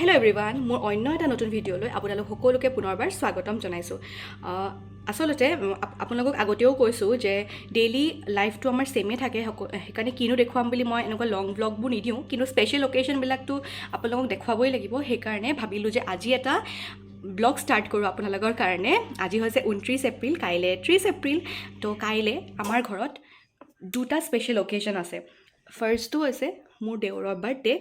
Hello' everyone, মোৰ অন্য এটা নতুন ভিডিঅ'লৈ আপোনালোক সকলোকে পুনৰবাৰ স্বাগতম জনাইছোঁ। আচলতে আপোনালোকক আগতেও কৈছোঁ যে ডেইলি লাইফটো আমাৰ ছেমে থাকে, সেইকাৰণে কিনো দেখুৱাম বুলি মই এনেকুৱা লং ব্লগবোৰ নিদিওঁ, কিন্তু স্পেচিয়েল অকেশ্যনবিলাকতো আপোনালোকক দেখুৱাবই লাগিব। সেইকাৰণে ভাবিলোঁ যে আজি এটা ব্লগ ষ্টাৰ্ট কৰোঁ আপোনালোকৰ কাৰণে। আজি হৈছে 29 এপ্ৰিল, কাইলৈ 30 এপ্ৰিল। তো কাইলৈ আমাৰ ঘৰত দুটা স্পেচিয়েল অকেশ্যন আছে। ফাৰ্ষ্টটো হৈছে মোৰ দেউৰৰ বাৰ্থডে।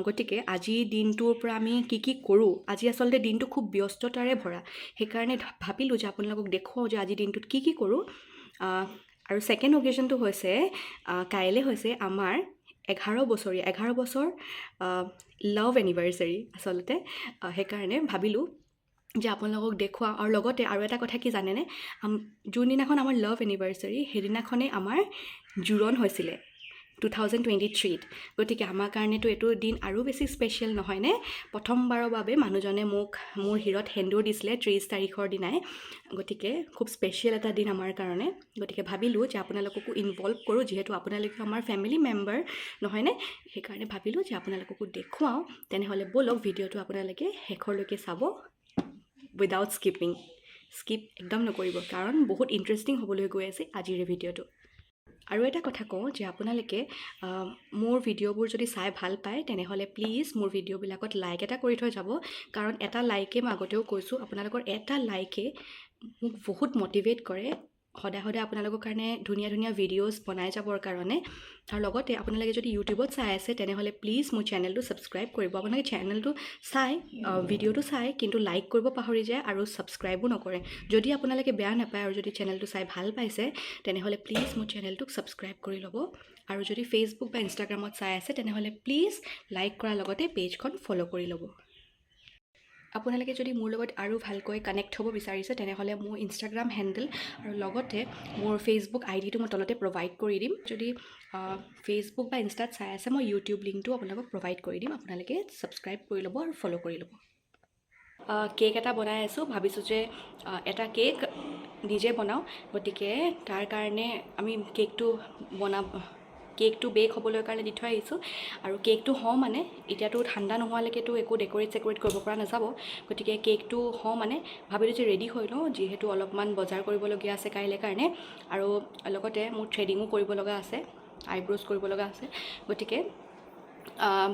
গতিকে আজি দিনটোৰ পৰা আমি কি কৰোঁ, আজি আচলতে দিনটো খুব ব্যস্ততাৰে ভৰা, সেইকাৰণে ভাবিলোঁ যে আপোনালোকক দেখুৱাওঁ যে আজি দিনটোত কি কৰোঁ। আৰু ছেকেণ্ড অকেশ্যনটো হৈছে কাইলৈ হৈছে আমাৰ 11 বছৰ লাভ এনিভাৰ্চাৰী আচলতে। সেইকাৰণে ভাবিলোঁ যে আপোনালোকক দেখুৱাওঁ। আৰু লগতে আৰু এটা কথা কি জানেনে, যোনদিনাখন আমাৰ লাভ এনিভাৰ্চাৰী সেইদিনাখনেই আমাৰ জোৰণ হৈছিলে 2023ত। গতিকে আমাৰ কাৰণেতো এইটো দিন আৰু বেছি স্পেচিয়েল নহয়নে? প্ৰথমবাৰৰ বাবে মানুহজনে মোৰ শিৰত সেন্দুৰ দিছিলে 30 তাৰিখৰ দিনাই। গতিকে খুব স্পেচিয়েল এটা দিন আমাৰ কাৰণে। গতিকে ভাবিলোঁ যে আপোনালোককো ইনভলভ কৰোঁ, যিহেতু আপোনালোকে আমাৰ ফেমিলি মেম্বাৰ নহয়নে? সেইকাৰণে ভাবিলোঁ যে আপোনালোককো দেখুৱাওঁ। তেনেহ'লে ব'লক ভিডিঅ'টো আপোনালোকে শেষৰলৈকে চাব উইদাউট স্কিপ একদম নকৰিব, কাৰণ বহুত ইণ্টাৰেষ্টিং হ'বলৈ গৈ আছে আজিৰ এই ভিডিঅ'টো। আৰু এটা কথা কওঁ যে আপোনালোকে মোৰ ভিডিঅ'বোৰ যদি চাই ভাল পায় তেনেহ'লে প্লিজ মোৰ ভিডিঅ'বিলাকত লাইক এটা কৰি থৈ যাব, কাৰণ এটা লাইকে, মই আগতেও কৈছোঁ, আপোনালোকৰ এটা লাইকে মোক বহুত মটিভেট কৰে সদায় আপোনালোকৰ কাৰণে ধুনীয়া ধুনীয়া ভিডিঅ'জ বনাই যাবৰ কাৰণে। আৰু লগতে আপোনালোকে যদি ইউটিউবত চাই আছে তেনেহ'লে প্লিজ মোৰ চেনেলটো ছাবস্ক্ৰাইব কৰিব। আপোনালোকে চেনেলটো চাই, ভিডিঅ'টো চাই, কিন্তু লাইক কৰিব পাহৰি যায় আৰু ছাবস্ক্ৰাইবো নকৰে। যদি আপোনালোকে বেয়া নাপায় আৰু যদি চেনেলটো চাই ভাল পাইছে তেনেহ'লে প্লিজ মোৰ চেনেলটোক ছাবস্ক্ৰাইব কৰি ল'ব। আৰু যদি ফেচবুক বা ইনষ্টাগ্ৰামত চাই আছে তেনেহ'লে প্লিজ লাইক কৰাৰ লগতে পেজখন ফ'ল' কৰি ল'ব। আপোনালোকে যদি মোৰ লগত আৰু ভালকৈ কানেক্ট হ'ব বিচাৰিছে তেনেহ'লে মোৰ ইনষ্টাগ্ৰাম হেণ্ডেল আৰু লগতে মোৰ ফেচবুক আইডিটো মই তলতে প্ৰভাইড কৰি দিম। যদি ফেচবুক বা ইনষ্টাত চাই আছে মই ইউটিউব লিংকটো আপোনালোকক প্ৰভাইড কৰি দিম, আপোনালোকে ছাবস্ক্ৰাইব কৰি ল'ব আৰু ফ'ল' কৰি ল'ব। কেক এটা বনাই আছোঁ, ভাবিছোঁ যে এটা কেক নিজে বনাওঁ। গতিকে তাৰ কাৰণে আমি কেকটো বেক হ'বলৈ কাৰণে দি থৈ আহিছোঁ। আৰু কেকটো মানে এতিয়াতো ঠাণ্ডা নোহোৱালৈকেতো একো ডেক'ৰেট কৰিব পৰা নাযাব। গতিকে কেকটো মানে ভাবিলোঁ যে ৰেডি হৈ লওঁ, যিহেতু অলপমান বজাৰ কৰিবলগীয়া আছে কাইলৈ কাৰণে। আৰু লগতে মোৰ থ্ৰেডিঙো কৰিব লগা আছে, আইব্ৰ'জ কৰিব লগা আছে। গতিকে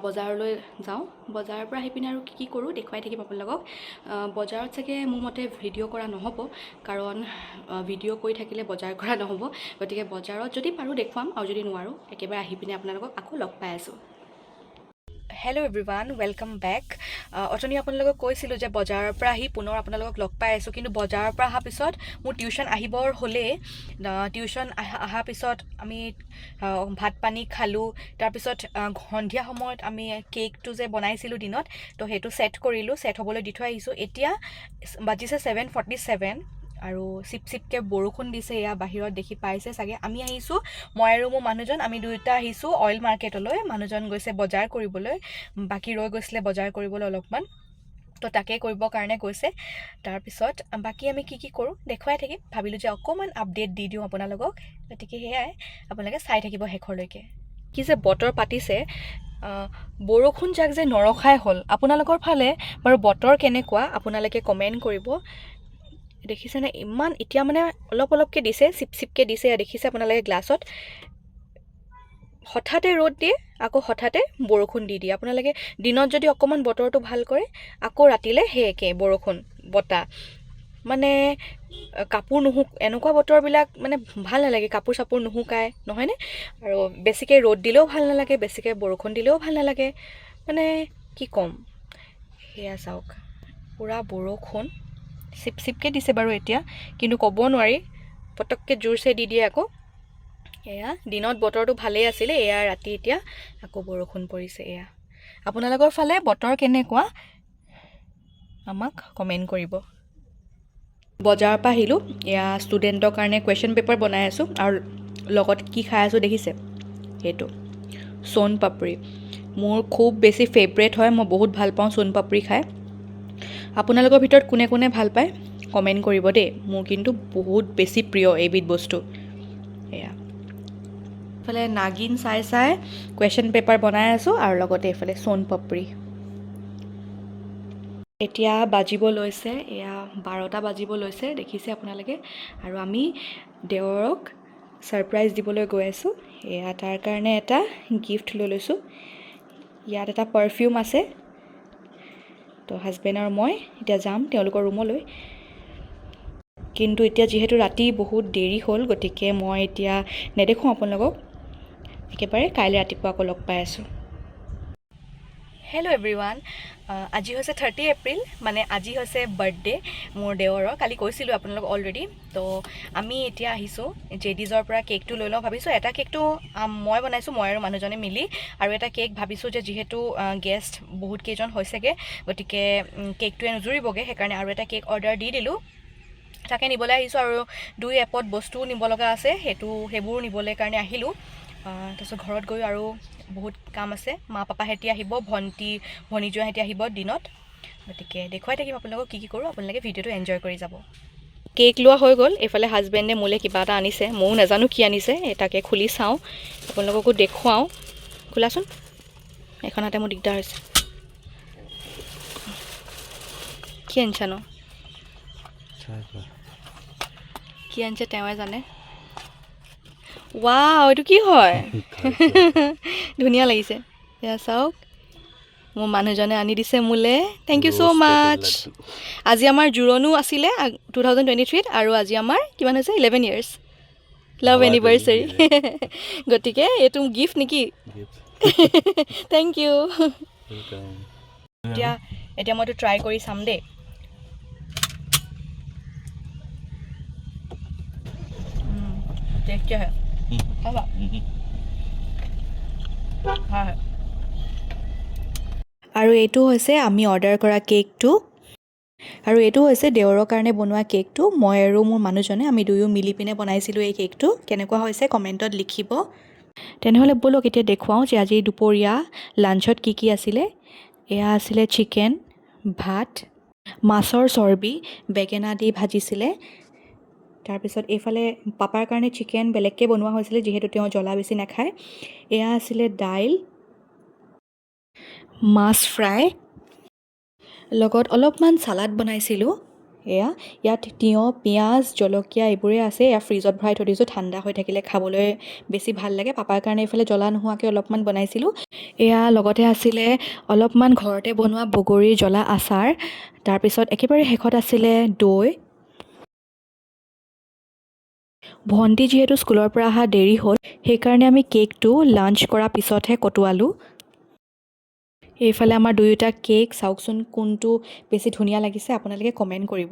বজাৰলৈ যাওঁ, বজাৰৰ পৰা আহি পিনে আৰু কি কৰোঁ দেখুৱাই থাকিম আপোনালোকক। বজাৰত চাগে মোৰ মতে ভিডিঅ' কৰা নহ'ব, কাৰণ ভিডিঅ' কৰি থাকিলে বজাৰ কৰা নহ'ব। গতিকে বজাৰত যদি পাৰোঁ দেখুৱাম, আৰু যদি নোৱাৰোঁ একেবাৰে আহি পিনে আপোনালোকক আকৌ লগ পাই আছোঁ। Hello' everyone, welcome back. অথনি আপোনালোকক কৈছিলোঁ যে বজাৰৰ পৰা আহি পুনৰ আপোনালোকক লগ পাই আছোঁ, কিন্তু বজাৰৰ পৰা অহাৰ পিছত মোৰ টিউশ্যন আহিবৰ হ'লেই। টিউশ্যন অহাৰ পিছত আমি ভাত পানী খালোঁ। তাৰপিছত সন্ধিয়া সময়ত আমি কেকটো যে বনাইছিলোঁ দিনত, তো সেইটো ছেট কৰিলোঁ, ছেট হ'বলৈ দি থৈ আহিছোঁ। এতিয়া বাজিছে 7:47 আৰু চিপকৈ বৰষুণ দিছে, এয়া বাহিৰত দেখি পাইছে চাগে। আমি আহিছোঁ, মই আৰু মোৰ মানুহজন, আমি দুয়োটা আহিছোঁ অইল মাৰ্কেটলৈ। মানুহজন গৈছে বজাৰ কৰিবলৈ, বাকী ৰৈ গৈছিলে বজাৰ কৰিবলৈ অলপমান, তো তাকে কৰিবৰ কাৰণে গৈছে। তাৰপিছত বাকী আমি কি কৰোঁ দেখুৱাই থাকিম, ভাবিলোঁ যে অকণমান আপডেট দি দিওঁ আপোনালোকক। গতিকে সেয়াই, আপোনালোকে চাই থাকিব শেষৰলৈকে। কি যে বতৰ পাতিছে, বৰষুণ যাক যে নৰখাই হ'ল। আপোনালোকৰ ফালে বাৰু বতৰ কেনেকুৱা আপোনালোকে কমেণ্ট কৰিব। দেখিছেনে ইমান, এতিয়া মানে অলপকৈ দিছে, চিপকৈ দিছে, দেখিছে আপোনালোকে গ্লাছত। হঠাতে ৰ'দ দিয়ে, আকৌ হঠাতে বৰষুণ দি দিয়ে। আপোনালোকে দিনত যদি অকণমান বতৰটো ভাল কৰে, আকৌ ৰাতিলৈ সেই একে বৰষুণ বতাহ। মানে কাপোৰ এনেকুৱা বতৰবিলাক মানে ভাল নালাগে, কাপোৰ চাপোৰ নুশুকায় নহয়নে? আৰু বেছিকৈ ৰ'দ দিলেও ভাল নালাগে, বেছিকৈ বৰষুণ দিলেও ভাল নালাগে। মানে কি ক'ম, সেয়া চাওক পূৰা বৰষুণ চিপকৈ দিছে বাৰু এতিয়া, কিন্তু ক'ব নোৱাৰি, পটককৈ জোৰছে দি দিয়ে আকৌ। এয়া দিনত বতৰটো ভালেই আছিলে, এয়া ৰাতি এতিয়া আকৌ বৰষুণ পৰিছে। এয়া আপোনালোকৰ ফালে বতৰ কেনেকুৱা আমাক কমেণ্ট কৰিব। বজাৰৰ পৰা আহিলোঁ, এয়া ষ্টুডেণ্টৰ কাৰণে কুৱেশ্যন পেপাৰ বনাই আছোঁ, আৰু লগত কি খাই আছোঁ দেখিছে, সেইটো সোণ পাপৰি। মোৰ খুব বেছি ফেভৰেট হয়, মই বহুত ভাল পাওঁ সোণ পাপৰি খাই। আপোনালোকৰ ভিতৰত কোনে কোনে ভাল পায় কমেণ্ট কৰিব দেই, মোৰ কিন্তু বহুত বেছি প্ৰিয় এইবিধ বস্তু। এয়া এইফালে নাগিন চাই কুৱেশ্যন পেপাৰ বনাই আছোঁ, আৰু লগতে এইফালে সোণ পাপৰি। এতিয়া বাজিব লৈছে, এয়া 12টা বাজিব লৈছে দেখিছে আপোনালোকে। আৰু আমি দেৱৰক ছাৰপ্ৰাইজ দিবলৈ গৈ আছোঁ। এয়া তাৰ কাৰণে এটা গিফ্ট লৈ লৈছোঁ। ইয়াত এটা পাৰফিউম আছে। তো হাজবেণ্ড আৰু মই এতিয়া যাম তেওঁলোকৰ ৰুমলৈ। কিন্তু এতিয়া যিহেতু ৰাতি বহুত দেৰি হ'ল, গতিকে মই এতিয়া নেদেখোঁ আপোনালোকক। একেবাৰে কাইলৈ ৰাতিপুৱা আকৌ লগ পাই আছোঁ। হেল্ল' এভৰিৱান, আজি হৈছে 30 এপ্ৰিল, মানে আজি হৈছে বাৰ্থডে মোৰ দেৱৰৰ। কালি কৈছিলোঁ আপোনালোকক অলৰেডি। তো আমি এতিয়া আহিছোঁ জেডিজৰ পৰা কেকটো লৈ লওঁ ভাবিছোঁ। এটা কেকটো মই বনাইছোঁ, মই আৰু মানুহজনে মিলি। আৰু এটা কেক ভাবিছোঁ যে যিহেতু গেষ্ট বহুত কেইজন হৈছেগৈ, গতিকে কেকটোৱে নুজুৰিবগৈ, সেইকাৰণে আৰু এটা কেক অৰ্ডাৰ দি দিলোঁ। তাকে নিবলৈ আহিছোঁ। আৰু 2 এপত বস্তুও নিব লগা আছে, সেইবোৰ নিবলৈ কাৰণে আহিলোঁ। তাৰপিছত ঘৰত গৈ আৰু বহুত কাম আছে। মা পাপাহেঁতি আহিব, ভনীজোৱাহেঁতি আহিব দিনত। গতিকে দেখুৱাই থাকিম আপোনালোকক কি কৰোঁ। আপোনালোকে ভিডিঅ'টো এনজয় কৰি যাব। কেক লোৱা হৈ গ'ল। এইফালে হাজবেণ্ডে মোলৈ কিবা এটা আনিছে, ময়ো নাজানো কি আনিছে। তাকে খুলি চাওঁ, আপোনালোককো দেখুৱাওঁ। খোলাচোন, এখন হাতে মোৰ দিগদাৰ হৈছে। কি আনিছানো? কি আনিছে তেওঁৱে জানে। ৱাও, এইটো কি হয়? ধুনীয়া লাগিছে। এয়া চাওক, মোৰ মানুহজনে আনি দিছে মোলৈ। থেংক ইউ ছ' মাছ। আজি আমাৰ জোৰণো আছিলে 2023ত, আৰু আজি আমাৰ কিমান হৈছে 11 ইয়াৰ্ছ লাভ এনিভাৰ্চাৰী। গতিকে এইটো গিফ্ট নেকি? Thank you. এতিয়া মইতো ট্ৰাই কৰি চাম দেই। টেষ্টি হয়। আৰু এইটো হৈছে আমি অৰ্ডাৰ কৰা কেকটো। আৰু এইটো হৈছে দেৱৰৰ কাৰণে বনোৱা কেকটো। মই আৰু মোৰ মানুহজনে আমি দুয়ো মিলি পিনে বনাইছিলোঁ এই কেকটো। কেনেকুৱা হৈছে কমেণ্টত লিখিব। তেনেহ'লে ব'লক এতিয়া দেখুৱাওঁ যে আজি দুপৰীয়া লাঞ্চত কি কি আছিলে। এয়া আছিলে চিকেন, ভাত, মাছৰ চৰ্বি, বেঙেনা দি ভাজিছিলে। তাৰপিছত এইফালে পাপাৰ কাৰণে চিকেন বেলেগকৈ বনোৱা হৈছিলে, যিহেতু তেওঁ জ্বলা বেছি নাখায়। এয়া আছিলে দাইল, মাছ ফ্ৰাই, লগত অলপমান চালাড বনাইছিলোঁ। ইয়াত তিয়ঁহ, পিঁয়াজ, জলকীয়া এইবোৰেই আছে। এয়া ফ্ৰিজত ভৰাই থৈ দিছোঁ, ঠাণ্ডা হৈ থাকিলে খাবলৈ বেছি ভাল লাগে। পাপাৰ কাৰণে এইফালে জ্বলা নোহোৱাকৈ অলপমান বনাইছিলোঁ। এয়া লগতে আছিলে অলপমান ঘৰতে বনোৱা বগৰীৰ জ্বলা আচাৰ। তাৰপিছত একেবাৰে শেষত আছিলে দৈ। ভণ্টি যিহেতু স্কুলৰ পৰা অহা দেৰি হ'ল, সেইকাৰণে আমি কেকটো লাঞ্চ কৰাৰ পিছতহে কটোৱালোঁ। এইফালে আমাৰ দুয়োটা কেক চাওকচোন, কোনটো বেছি ধুনীয়া লাগিছে আপোনালোকে কমেণ্ট কৰিব।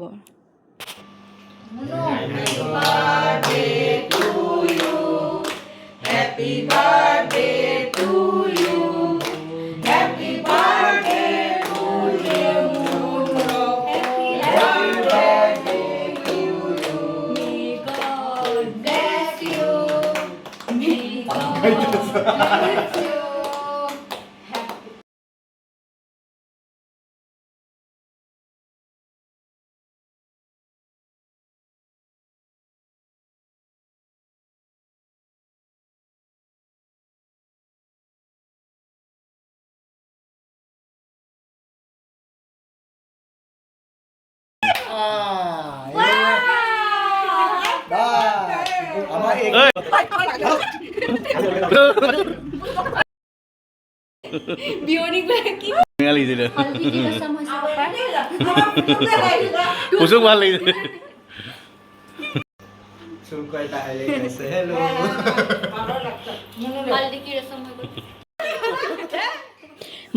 ভাল লাগিছে।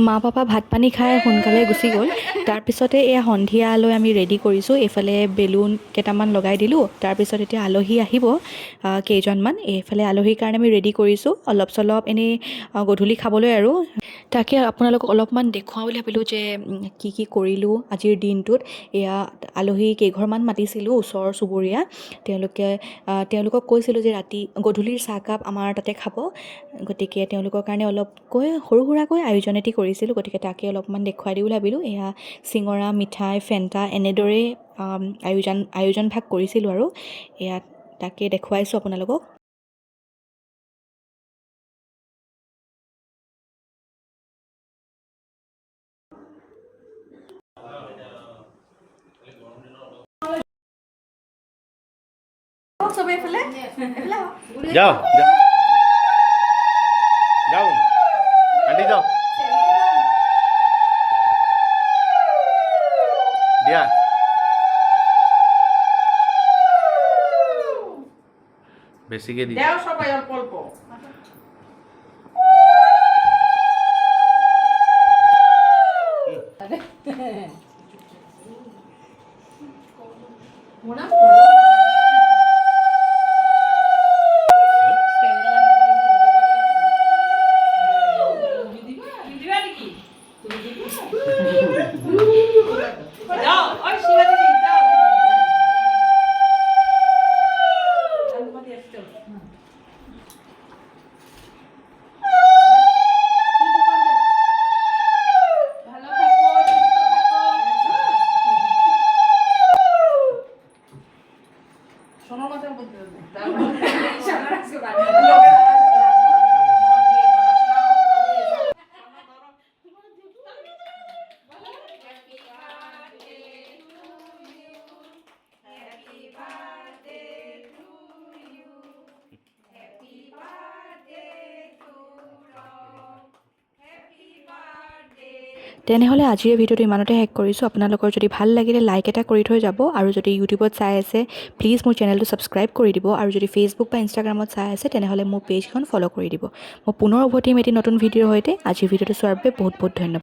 মা পাপা ভাত পানী খাই সোনকালে গুচি গ'ল। তাৰপিছতে এয়া সন্ধিয়ালৈ আমি ৰেডি কৰিছোঁ। এইফালে বেলুন কেইটামান লগাই দিলোঁ। তাৰপিছত এতিয়া আলহী আহিব কেইজনমান। এইফালে আলহীৰ কাৰণে আমি ৰেডি কৰিছোঁ অলপ চলপ এনেই গধূলি খাবলৈ। আৰু তাকে আপোনালোকক অলপমান দেখুৱাওঁ বুলি ভাবিলোঁ যে কি কি কৰিলোঁ আজিৰ দিনটোত। এয়া আলহী কেইঘৰমান মাতিছিলোঁ, ওচৰ চুবুৰীয়া। তেওঁলোকক কৈছিলোঁ যে গধূলিৰ চাহকাপ আমাৰ তাতে খাব। গতিকে তেওঁলোকৰ কাৰণে অলপকৈ সৰু সুৰাকৈ আয়োজন এটি কৰিছিলোঁ। গতিকে তাকে অলপমান দেখুৱাই দিওঁ ভাবিলোঁ। এয়া চিঙৰা, মিঠাই, ফেণ্টা এনেদৰেই আয়োজন ভাগ কৰিছিলোঁ। আৰু এয়া তাকে দেখুৱাইছোঁ আপোনালোকক। আহক চবে এইফালে এইফালে আহক যাও যাও যাও আন্টি যাও দিয়া বেশিকে দি দাও সবাই অল্প অল্প তেনেহ'লে আজিৰ ভিডিঅ'টো ইমানতে শেষ কৰিছোঁ আপোনালোকৰ যদি ভাল লাগিলে লাইক এটা কৰি থৈ যাব আৰু যদি ইউটিউবত চাই আছে প্লিজ মোৰ চেনেলটো ছাবস্ক্ৰাইব কৰি দিব আৰু যদি ফেচবুক বা ইনষ্টাগ্ৰামত চাই আছে তেনেহ'লে মোৰ পেজখন ফ'ল' কৰি দিব মই পুনৰ উভতিম এটি নতুন ভিডিঅ'ৰ সৈতে আজিৰ ভিডিঅ'টো চোৱাৰ বাবে বহুত বহুত ধন্যবাদ